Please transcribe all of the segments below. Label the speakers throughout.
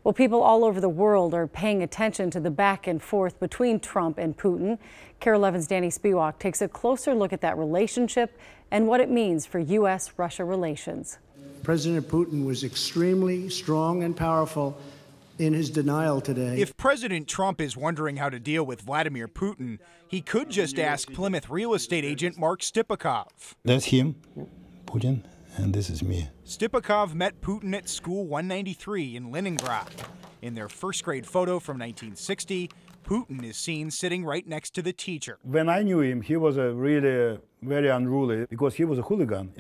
Speaker 1: Well, people all over the world are paying attention to the back and forth between Trump and Putin. KARE 11's Danny Spiewak takes a closer look at that relationship and what it means for U.S.-Russia relations.
Speaker 2: President Putin was extremely strong and powerful in his denial today.
Speaker 3: If President Trump is wondering how to deal with Vladimir Putin, he could just ask Plymouth real estate agent Mark Stipakov.
Speaker 4: That's him, Putin, and this is me.
Speaker 3: Stipakov met Putin at School 193 in Leningrad. In their first grade photo from 1960, Putin is seen sitting right next to the teacher.
Speaker 4: When I knew him, he was a really very unruly because he was a hooligan,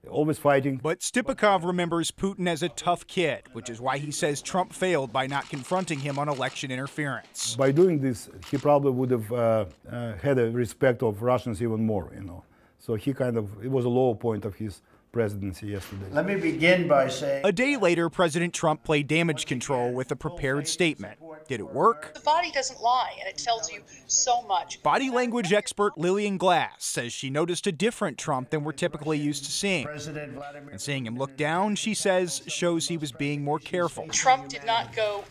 Speaker 4: always fighting.
Speaker 3: But Stipakov remembers Putin as a tough kid, which is why he says Trump failed by not confronting him on election interference.
Speaker 4: By doing this, he probably would have had a respect of Russians even more, So it was a low point of his presidency yesterday.
Speaker 2: Let me begin by saying,
Speaker 3: a day later, President Trump played damage control with a prepared statement. Did it work?
Speaker 5: The body doesn't lie, and it tells you so much.
Speaker 3: Body language expert Lillian Glass says she noticed a different Trump than we're typically used to seeing. And seeing him look down, she says, shows he was being more careful.
Speaker 5: Trump did not go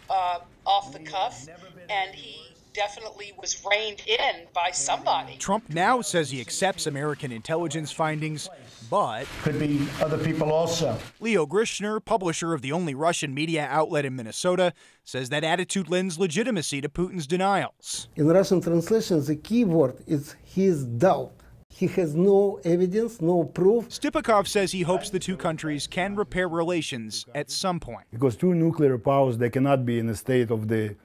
Speaker 5: off the cuff, and he definitely was reined in by somebody.
Speaker 3: Trump now says he accepts American intelligence findings, but
Speaker 2: could be other people also.
Speaker 3: Leo Grishner, publisher of the only Russian media outlet in Minnesota, says that attitude lends legitimacy to Putin's denials.
Speaker 6: In Russian translation, the key word is his doubt. He has no evidence, no proof.
Speaker 3: Stipakov says he hopes the two countries can repair relations at some point.
Speaker 4: Because two nuclear powers, they cannot be in a state of the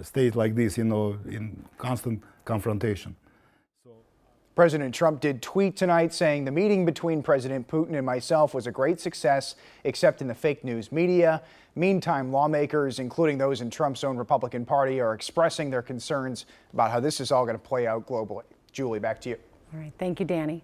Speaker 4: state like this, in constant confrontation.
Speaker 7: President Trump did tweet tonight saying the meeting between President Putin and myself was a great success, except in the fake news media. Meantime, lawmakers, including those in Trump's own Republican Party, are expressing their concerns about how this is all going to play out globally. Julie, back to you.
Speaker 1: All right. Thank you, Danny.